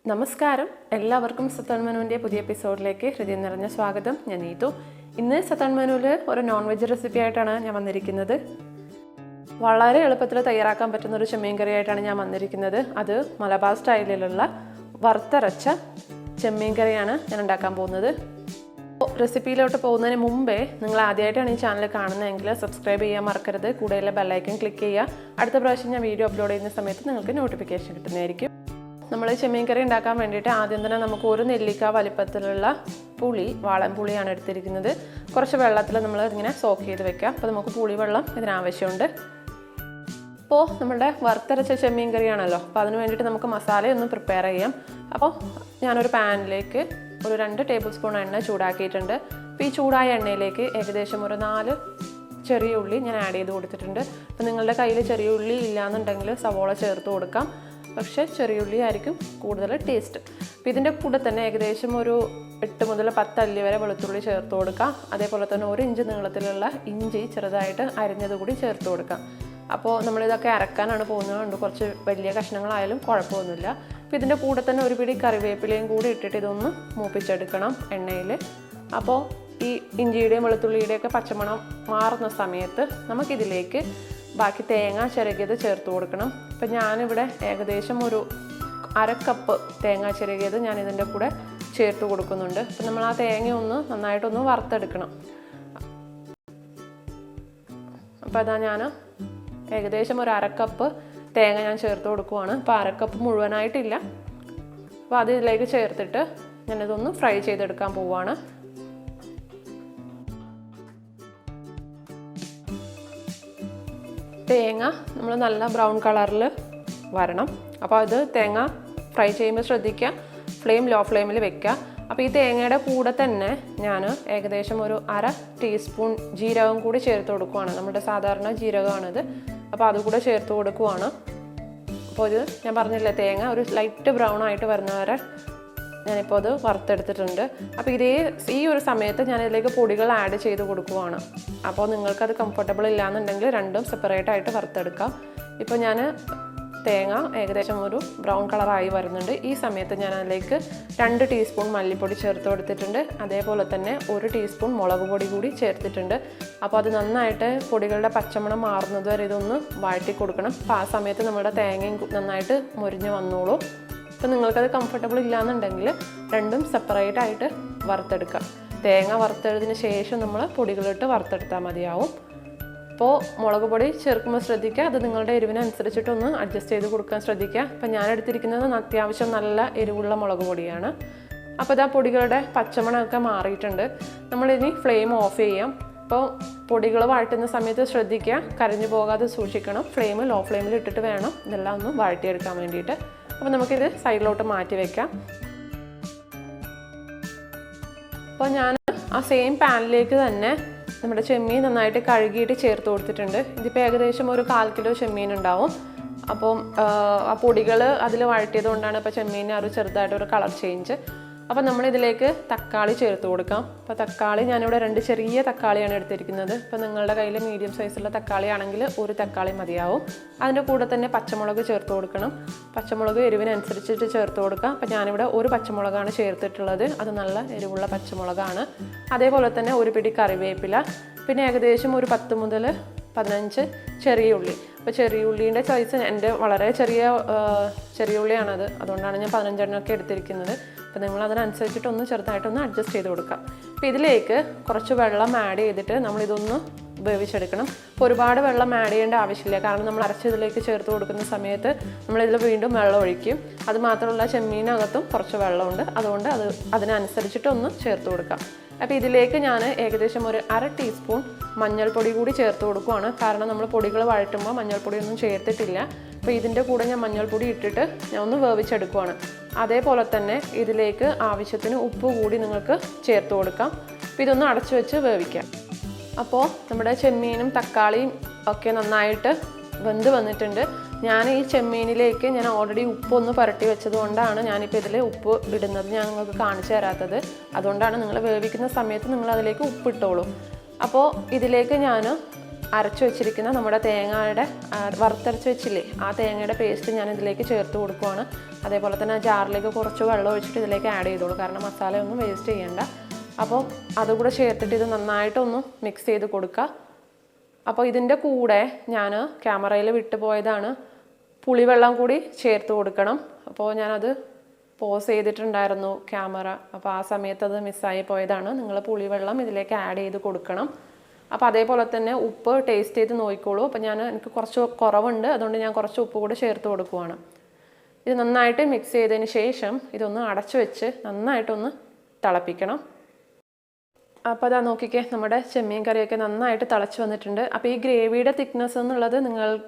നമസ്കാരം, എല്ലാവർക്കും സത്താൻ മെനുവിൻ്റെ പുതിയ എപ്പിസോഡിലേക്ക് ഹൃദയം നിറഞ്ഞ സ്വാഗതം. ഞാൻ നീതു. ഇന്ന് സത്താൻ മെനുവിൽ ഒരു നോൺ വെജ് റെസിപ്പി ആയിട്ടാണ് ഞാൻ വന്നിരിക്കുന്നത്. വളരെ എളുപ്പത്തിൽ തയ്യാറാക്കാൻ പറ്റുന്ന ഒരു ചെമ്മീൻ കറി ആയിട്ടാണ് ഞാൻ വന്നിരിക്കുന്നത്. അത് മലബാർ സ്റ്റൈലിലുള്ള വറുത്തരച്ച ചെമ്മീൻ കറിയാണ് ഞാൻ ഉണ്ടാക്കാൻ പോകുന്നത്. റെസിപ്പിയിലോട്ട് പോകുന്നതിന് മുമ്പേ നിങ്ങൾ ആദ്യമായിട്ടാണ് ഈ ചാനൽ കാണുന്നതെങ്കിൽ സബ്സ്ക്രൈബ് ചെയ്യാൻ മറക്കരുത്. കൂടെയുള്ള ബെല്ലൈക്കൺ ക്ലിക്ക് ചെയ്യുക. അടുത്ത പ്രാവശ്യം ഞാൻ വീഡിയോ അപ്ലോഡ് ചെയ്യുന്ന സമയത്ത് നിങ്ങൾക്ക് നോട്ടിഫിക്കേഷൻ കിട്ടുന്നതായിരിക്കും. നമ്മൾ ചെമ്മീൻ കറി ഉണ്ടാക്കാൻ വേണ്ടിയിട്ട് ആദ്യം തന്നെ നമുക്ക് ഒരു നെല്ലിക്ക വലിപ്പത്തിലുള്ള പുളി, വാളൻ പുളിയാണ് എടുത്തിരിക്കുന്നത്. കുറച്ച് വെള്ളത്തിൽ നമ്മൾ ഇങ്ങനെ സോക്ക് ചെയ്ത് വെക്കാം. അപ്പോൾ നമുക്ക് പുളി വെള്ളം ഇതിനാവശ്യമുണ്ട്. അപ്പോൾ നമ്മുടെ വറുത്തരച്ച ചെമ്മീൻ കറിയാണല്ലോ, അപ്പോൾ അതിന് വേണ്ടിയിട്ട് നമുക്ക് മസാലയൊന്ന് പ്രിപ്പയർ ചെയ്യാം. അപ്പോൾ ഞാനൊരു പാനിലേക്ക് ഒരു 2 ടേബിൾ സ്പൂൺ എണ്ണ ചൂടാക്കിയിട്ടുണ്ട്. അപ്പോൾ ഈ ചൂടായ എണ്ണയിലേക്ക് ഏകദേശം ഒരു 4 ചെറിയ ഉള്ളി ഞാൻ ആഡ് ചെയ്ത് കൊടുത്തിട്ടുണ്ട്. അപ്പോൾ നിങ്ങളുടെ കയ്യിൽ ചെറിയ ഉള്ളി ഇല്ലയെന്നുണ്ടെങ്കിൽ സവോള ചേർത്ത് കൊടുക്കാം. പക്ഷേ ചെറിയ ഉള്ളി ആയിരിക്കും കൂടുതൽ ടേസ്റ്റ്. അപ്പോൾ ഇതിൻ്റെ കൂടെ തന്നെ ഏകദേശം ഒരു 8 മുതൽ 10 അല്ലി വരെ വെളുത്തുള്ളി ചേർത്ത് കൊടുക്കാം. അതേപോലെ തന്നെ 1 ഇഞ്ച് നീളത്തിലുള്ള ഇഞ്ചി ചെറുതായിട്ട് അരിഞ്ഞത് കൂടി ചേർത്ത് കൊടുക്കാം. അപ്പോൾ നമ്മളിതൊക്കെ അരക്കാനാണ് പോകുന്നത്, കുറച്ച് വലിയ കഷ്ണങ്ങളായാലും കുഴപ്പമൊന്നുമില്ല. അപ്പോൾ ഇതിൻ്റെ കൂടെ തന്നെ ഒരു പിടി കറിവേപ്പിലയും കൂടി ഇട്ടിട്ട് ഇതൊന്ന് മൂപ്പിച്ചെടുക്കണം എണ്ണയിൽ. അപ്പോൾ ഈ ഇഞ്ചിയുടെയും വെളുത്തുള്ളിയുടെയൊക്കെ പച്ചമണം മാറുന്ന സമയത്ത് നമുക്കിതിലേക്ക് ബാക്കി തേങ്ങ ചിരകിയത് ചേർത്ത് കൊടുക്കണം. ഇപ്പം ഞാനിവിടെ ഏകദേശം ഒരു 1/2 കപ്പ് തേങ്ങ ചിരകിയത് ഞാൻ ഇതിൻ്റെ കൂടെ ചേർത്ത് കൊടുക്കുന്നുണ്ട്. അപ്പം നമ്മൾ ആ തേങ്ങ ഒന്ന് നന്നായിട്ടൊന്ന് വറുത്തെടുക്കണം. അപ്പോൾ അതാ ഞാൻ ഏകദേശം ഒരു 1/2 കപ്പ് തേങ്ങ ഞാൻ ചേർത്ത് കൊടുക്കുവാണ്. അപ്പോൾ 1/2 കപ്പ് മുഴുവനായിട്ടില്ല. അപ്പോൾ അത് ഇതിലേക്ക് ചേർത്തിട്ട് ഞാനിതൊന്ന് ഫ്രൈ ചെയ്തെടുക്കാൻ പോവുകയാണ്. തേങ്ങ നമ്മൾ നല്ല ബ്രൗൺ കളറിൽ വരണം. അപ്പോൾ അത് തേങ്ങ ഫ്രൈ ചെയ്യുമ്പോൾ ശ്രദ്ധിക്കുക, ഫ്ലെയിം ലോ ഫ്ലെയിമിൽ വെക്കുക. അപ്പോൾ ഈ തേങ്ങയുടെ കൂടെ തന്നെ ഞാൻ ഏകദേശം ഒരു 1/2 ടീസ്പൂൺ ജീരകം കൂടി ചേർത്ത് കൊടുക്കുവാണ്. നമ്മുടെ സാധാരണ ജീരകമാണിത്. അപ്പോൾ അതുകൂടെ ചേർത്ത് കൊടുക്കുവാണ്. അപ്പോൾ ഇത് ഞാൻ പറഞ്ഞില്ലേ, തേങ്ങ ഒരു ലൈറ്റ് ബ്രൗൺ ആയിട്ട് വരുന്ന വരെ ഞാനിപ്പോൾ അത് വറുത്തെടുത്തിട്ടുണ്ട്. അപ്പോൾ ഈ ഒരു സമയത്ത് ഞാനിതിലേക്ക് പൊടികൾ ആഡ് ചെയ്ത് കൊടുക്കുവാണ്. അപ്പോൾ നിങ്ങൾക്കത് കംഫർട്ടബിൾ ഇല്ലയെന്നുണ്ടെങ്കിൽ രണ്ടും സെപ്പറേറ്റ് ആയിട്ട് വറുത്തെടുക്കാം. ഇപ്പോൾ ഞാൻ തേങ്ങ ഏകദേശം ഒരു ബ്രൗൺ കളറായി വരുന്നുണ്ട്. ഈ സമയത്ത് ഞാൻ അതിലേക്ക് 2 ടീസ്പൂൺ മല്ലിപ്പൊടി ചേർത്ത് കൊടുത്തിട്ടുണ്ട്. അതേപോലെ തന്നെ 1 ടീസ്പൂൺ മുളക് പൊടി കൂടി ചേർത്തിട്ടുണ്ട്. അപ്പോൾ അത് നന്നായിട്ട് പൊടികളുടെ പച്ചമണം മാറുന്നത് വരെ ഇതൊന്ന് വഴറ്റി കൊടുക്കണം. അപ്പോൾ ആ സമയത്ത് നമ്മുടെ തേങ്ങയും നന്നായിട്ട് മുരിഞ്ഞ് വന്നോളൂ. അപ്പോൾ നിങ്ങൾക്കത് കംഫർട്ടബിൾ ഇല്ലയെന്നുണ്ടെങ്കിൽ രണ്ടും സെപ്പറേറ്റ് ആയിട്ട് വറുത്തെടുക്കാം. തേങ്ങ വറുത്തതിന് ശേഷം നമ്മൾ പൊടികളിട്ട് വറുത്തെടുത്താൽ മതിയാവും. അപ്പോൾ മുളക് പൊടി ചേർക്കുമ്പോൾ ശ്രദ്ധിക്കുക, അത് നിങ്ങളുടെ എരിവിനനുസരിച്ചിട്ടൊന്ന് അഡ്ജസ്റ്റ് ചെയ്ത് കൊടുക്കാൻ ശ്രദ്ധിക്കുക. അപ്പോൾ ഞാൻ എടുത്തിരിക്കുന്നത് അത്യാവശ്യം നല്ല എരിവുള്ള മുളക് പൊടിയാണ്. അപ്പോൾ ഇതാ പൊടികളുടെ പച്ചമണമൊക്കെ മാറിയിട്ടുണ്ട്. നമ്മളിനി ഫ്ലെയിം ഓഫ് ചെയ്യാം. അപ്പോൾ പൊടികൾ വഴറ്റുന്ന സമയത്ത് ശ്രദ്ധിക്കുക, കരിഞ്ഞു പോകാതെ സൂക്ഷിക്കണം. ഫ്ലെയിം ലോ ഫ്ലെയിമിൽ ഇട്ടിട്ട് വേണം ഇതെല്ലാം ഒന്ന് വഴറ്റിയെടുക്കാൻ വേണ്ടിയിട്ട്. അപ്പോൾ നമുക്കിത് സൈഡിലോട്ട് മാറ്റി വയ്ക്കാം. അപ്പോൾ ഞാൻ ആ സെയിം പാനിലേക്ക് തന്നെ നമ്മുടെ ചെമ്മീൻ നന്നായിട്ട് കഴുകിയിട്ട് ചേർത്ത് കൊടുത്തിട്ടുണ്ട്. ഇതിപ്പോൾ ഏകദേശം ഒരു 1/4 കിലോ ചെമ്മീൻ ഉണ്ടാവും. അപ്പം ആ പൊടികൾ അതിൽ വഴറ്റിയത് കൊണ്ടാണ് ഇപ്പോൾ ചെമ്മീൻ ഒരു ചെറുതായിട്ടൊരു കളർ ചേഞ്ച്. അപ്പോൾ നമ്മളിതിലേക്ക് തക്കാളി ചേർത്ത് കൊടുക്കാം. അപ്പോൾ തക്കാളി ഞാനിവിടെ 2 ചെറിയ തക്കാളിയാണ് എടുത്തിരിക്കുന്നത്. അപ്പോൾ നിങ്ങളുടെ കയ്യിൽ മീഡിയം സൈസുള്ള തക്കാളി ആണെങ്കിൽ 1 തക്കാളി മതിയാവും. അതിൻ്റെ കൂടെ തന്നെ പച്ചമുളക് ചേർത്ത് കൊടുക്കണം. പച്ചമുളക് എരിവിനനുസരിച്ചിട്ട് ചേർത്ത് കൊടുക്കാം. അപ്പോൾ ഞാനിവിടെ 1 പച്ചമുളകാണ് ചേർത്തിട്ടുള്ളത്. അത് നല്ല എരിവുള്ള പച്ചമുളകാണ്. അതേപോലെ തന്നെ 1 പിടി കറിവേപ്പില, പിന്നെ ഏകദേശം ഒരു 10 മുതൽ 15 ചെറിയ ഉള്ളി. അപ്പോൾ ചെറിയ ഉള്ളീൻ്റെ സൈസ് എൻ്റെ വളരെ ചെറിയ ഉള്ളിയാണത്, അതുകൊണ്ടാണ് ഞാൻ 15 എണ്ണമൊക്കെ എടുത്തിരിക്കുന്നത്. അപ്പോൾ നിങ്ങൾ അതിനനുസരിച്ചിട്ടൊന്ന് ചെറുതായിട്ടൊന്ന് അഡ്ജസ്റ്റ് ചെയ്ത് കൊടുക്കാം. അപ്പോൾ ഇതിലേക്ക് കുറച്ച് വെള്ളം ആഡ് ചെയ്തിട്ട് നമ്മളിതൊന്ന് വേവിച്ചെടുക്കണം. അപ്പോൾ ഒരുപാട് വെള്ളം ആഡ് ചെയ്യേണ്ട ആവശ്യമില്ല, കാരണം നമ്മൾ അരച്ചതിലേക്ക് ചേർത്ത് കൊടുക്കുന്ന സമയത്ത് നമ്മളിതിൽ വീണ്ടും വെള്ളം ഒഴിക്കും. അതുമാത്രമല്ല ചെമ്മീനകത്തും കുറച്ച് വെള്ളമുണ്ട്, അതുകൊണ്ട് അതിനനുസരിച്ചിട്ടൊന്ന് ചേർത്ത് കൊടുക്കാം. അപ്പോൾ ഇതിലേക്ക് ഞാൻ ഏകദേശം ഒരു 1/2 ടീസ്പൂൺ മഞ്ഞൾപ്പൊടി കൂടി ചേർത്ത് കൊടുക്കുവാണ്. കാരണം നമ്മൾ പൊടികൾ വഴറ്റുമ്പോൾ മഞ്ഞൾപ്പൊടിയൊന്നും ചേർത്തിട്ടില്ല. അപ്പോൾ ഇതിൻ്റെ കൂടെ ഞാൻ മഞ്ഞൾപ്പൊടി ഇട്ടിട്ട് ഞാൻ ഒന്ന് വേവിച്ചെടുക്കുവാണ്. അതേപോലെ തന്നെ ഇതിലേക്ക് ആവശ്യത്തിന് ഉപ്പ് കൂടി നിങ്ങൾക്ക് ചേർത്ത് കൊടുക്കാം. അപ്പോൾ ഇതൊന്ന് അടച്ചു വെച്ച് വേവിക്കാം. അപ്പോൾ നമ്മുടെ ചെമ്മീനും തക്കാളിയും ഒക്കെ നന്നായിട്ട് വെന്ത് വന്നിട്ടുണ്ട്. ഞാൻ ഈ ചെമ്മീനിലേക്ക് ഞാൻ ഓൾറെഡി ഉപ്പൊന്ന് പുരട്ടി വെച്ചത് കൊണ്ടാണ് ഞാനിപ്പോൾ ഇതിൽ ഉപ്പ് ഇടുന്നത്, ഞാൻ നിങ്ങൾക്ക് കാണിച്ചു തരാത്തത്. അതുകൊണ്ടാണ് നിങ്ങൾ വേവിക്കുന്ന സമയത്ത് നിങ്ങൾ അതിലേക്ക് ഉപ്പിട്ടോളൂ. അപ്പോൾ ഇതിലേക്ക് ഞാൻ അരച്ചു വെച്ചിരിക്കുന്ന നമ്മുടെ തേങ്ങയുടെ വറുത്തരച്ച് വെച്ചില്ലേ ആ തേങ്ങയുടെ പേസ്റ്റ് ഞാൻ ഇതിലേക്ക് ചേർത്ത് കൊടുക്കുവാണ്. അതേപോലെ തന്നെ ജാറിലേക്ക് കുറച്ച് വെള്ളം ഒഴിച്ചിട്ട് ഇതിലേക്ക് ആഡ് ചെയ്തോളൂ, കാരണം മസാലയൊന്നും വേസ്റ്റ് ചെയ്യേണ്ട. അപ്പോൾ അതുകൂടെ ചേർത്തിട്ട് ഇത് നന്നായിട്ടൊന്ന് മിക്സ് ചെയ്ത് കൊടുക്കുക. അപ്പോൾ ഇതിൻ്റെ കൂടെ ഞാൻ ക്യാമറയിൽ വിട്ടുപോയതാണ്, പുളിവെള്ളം കൂടി ചേർത്ത് കൊടുക്കണം. അപ്പോൾ ഞാനത് പോസ് ചെയ്തിട്ടുണ്ടായിരുന്നു ക്യാമറ, അപ്പോൾ ആ സമയത്ത് അത് മിസ്സായി പോയതാണ്. നിങ്ങൾ പുളിവെള്ളം ഇതിലേക്ക് ആഡ് ചെയ്ത് കൊടുക്കണം. അപ്പോൾ അതേപോലെ തന്നെ ഉപ്പ് ടേസ്റ്റ് ചെയ്ത് നോക്കിക്കോളൂ. അപ്പോൾ എനിക്ക് കുറച്ച് കുറവുണ്ട്, അതുകൊണ്ട് ഞാൻ കുറച്ച് ഉപ്പ് കൂടി ചേർത്ത് കൊടുക്കുവാണ്. ഇത് നന്നായിട്ട് മിക്സ് ചെയ്തതിന് ശേഷം ഇതൊന്ന് അടച്ചു വെച്ച് നന്നായിട്ടൊന്ന് തിളപ്പിക്കണം. അപ്പോൾ അതാ നോക്കിക്കേ, നമ്മുടെ ചെമ്മീൻ കറിയൊക്കെ നന്നായിട്ട് തിളച്ച് വന്നിട്ടുണ്ട്. അപ്പോൾ ഈ ഗ്രേവിയുടെ തിക്നെസ് എന്നുള്ളത്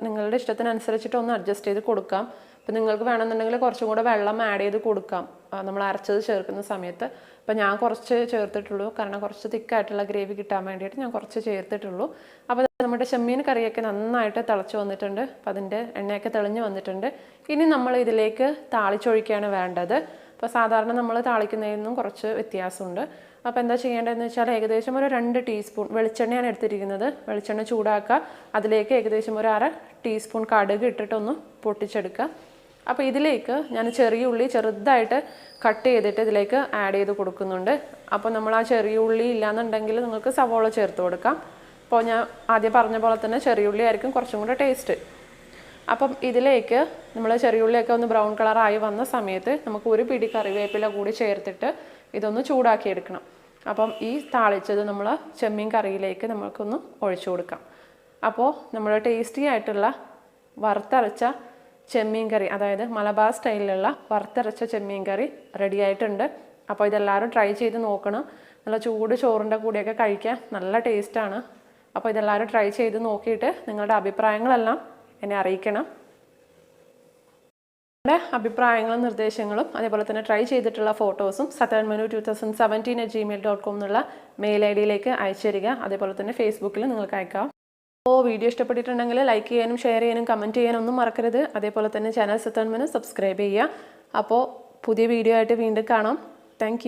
നിങ്ങളുടെ ഇഷ്ടത്തിനനുസരിച്ചിട്ട് ഒന്ന് അഡ്ജസ്റ്റ് ചെയ്ത് കൊടുക്കാം. അപ്പോൾ നിങ്ങൾക്ക് വേണമെന്നുണ്ടെങ്കിൽ കുറച്ചും കൂടെ വെള്ളം ആഡ് ചെയ്ത് കൊടുക്കാം നമ്മൾ അരച്ചത് ചേർക്കുന്ന സമയത്ത്. അപ്പോൾ ഞാൻ കുറച്ച് ചേർത്തിട്ടുള്ളൂ, കാരണം കുറച്ച് തിക്കായിട്ടുള്ള ഗ്രേവി കിട്ടാൻ വേണ്ടിയിട്ട് ഞാൻ കുറച്ച് ചേർത്തിട്ടുള്ളൂ. അപ്പോൾ നമ്മുടെ ചെമ്മീൻ കറിയൊക്കെ നന്നായിട്ട് തിളച്ച് വന്നിട്ടുണ്ട്. അപ്പോൾ അതിൻ്റെ എണ്ണയൊക്കെ തെളിഞ്ഞ് വന്നിട്ടുണ്ട്. ഇനി നമ്മൾ ഇതിലേക്ക് താളിച്ചൊഴിക്കുകയാണ് വേണ്ടത്. അപ്പോൾ സാധാരണ നമ്മൾ താളിക്കുന്നതിൽ നിന്നും കുറച്ച് വ്യത്യാസമുണ്ട്. അപ്പോൾ എന്താ ചെയ്യേണ്ടതെന്ന് വെച്ചാൽ ഏകദേശം ഒരു 2 ടീസ്പൂൺ വെളിച്ചെണ്ണയാണ് എടുത്തിരിക്കുന്നത്. വെളിച്ചെണ്ണ ചൂടാക്കുക, അതിലേക്ക് ഏകദേശം ഒരു 1/2 ടീസ്പൂൺ കടുക് ഇട്ടിട്ടൊന്ന് പൊട്ടിച്ചെടുക്കുക. അപ്പോൾ ഇതിലേക്ക് ഞാൻ ചെറിയ ഉള്ളി ചെറുതായിട്ട് കട്ട് ചെയ്തിട്ട് ഇതിലേക്ക് ആഡ് ചെയ്ത് കൊടുക്കുന്നുണ്ട്. അപ്പോൾ നമ്മൾ ആ ചെറിയ ഉള്ളി ഇല്ലാന്നുണ്ടെങ്കിൽ നിങ്ങൾക്ക് സവോള ചേർത്ത് കൊടുക്കാം. അപ്പോൾ ഞാൻ ആദ്യം പറഞ്ഞ പോലെ തന്നെ ചെറിയ ഉള്ളി ആയിരിക്കും കുറച്ചും കൂടെ ടേസ്റ്റ്. അപ്പം ഇതിലേക്ക് നമ്മൾ ചെറിയ ഉള്ളിയൊക്കെ ഒന്ന് ബ്രൗൺ കളറായി വന്ന സമയത്ത് നമുക്ക് ഒരു പിടി കറിവേപ്പില കൂടി ചേർത്തിട്ട് ഇതൊന്ന് ചൂടാക്കിയെടുക്കണം. അപ്പം ഈ താളിച്ചത് നമ്മൾ ചെമ്മീൻ കറിയിലേക്ക് നമുക്കൊന്ന് ഒഴിച്ചു കൊടുക്കാം. അപ്പോൾ നമ്മൾ ടേസ്റ്റി ആയിട്ടുള്ള വറുത്തരച്ച ചെമ്മീൻ കറി, അതായത് മലബാർ സ്റ്റൈലിലുള്ള വറുത്തരച്ച ചെമ്മീൻ കറി റെഡി ആയിട്ടുണ്ട്. അപ്പോൾ ഇതെല്ലാവരും ട്രൈ ചെയ്ത് നോക്കണം. നല്ല ചൂട് ചോറിൻ്റെ കൂടെയൊക്കെ കഴിക്കാൻ നല്ല ടേസ്റ്റാണ്. അപ്പോൾ ഇതെല്ലാവരും ട്രൈ ചെയ്ത് നോക്കിയിട്ട് നിങ്ങളുടെ അഭിപ്രായങ്ങളെല്ലാം എന്നെ അറിയിക്കണം. നിങ്ങളുടെ അഭിപ്രായങ്ങളും നിർദ്ദേശങ്ങളും അതേപോലെ തന്നെ ട്രൈ ചെയ്തിട്ടുള്ള ഫോട്ടോസും saturn-menu2017@gmail.com എന്നുള്ള മെയിൽ ഐ ഡിയിലേക്ക് അയച്ചു തരിക. അതേപോലെ തന്നെ ഫേസ്ബുക്കിൽ നിങ്ങൾക്ക് അയക്കാം. അപ്പോൾ വീഡിയോ ഇഷ്ടപ്പെട്ടിട്ടുണ്ടെങ്കിൽ ലൈക്ക് ചെയ്യാനും ഷെയർ ചെയ്യാനും കമൻറ്റ് ചെയ്യാനും ഒന്നും മറക്കരുത്. അതേപോലെ തന്നെ ചാനൽ Saturn Menu സബ്സ്ക്രൈബ് ചെയ്യുക. അപ്പോൾ പുതിയ വീഡിയോ ആയിട്ട് വീണ്ടും കാണാം. താങ്ക്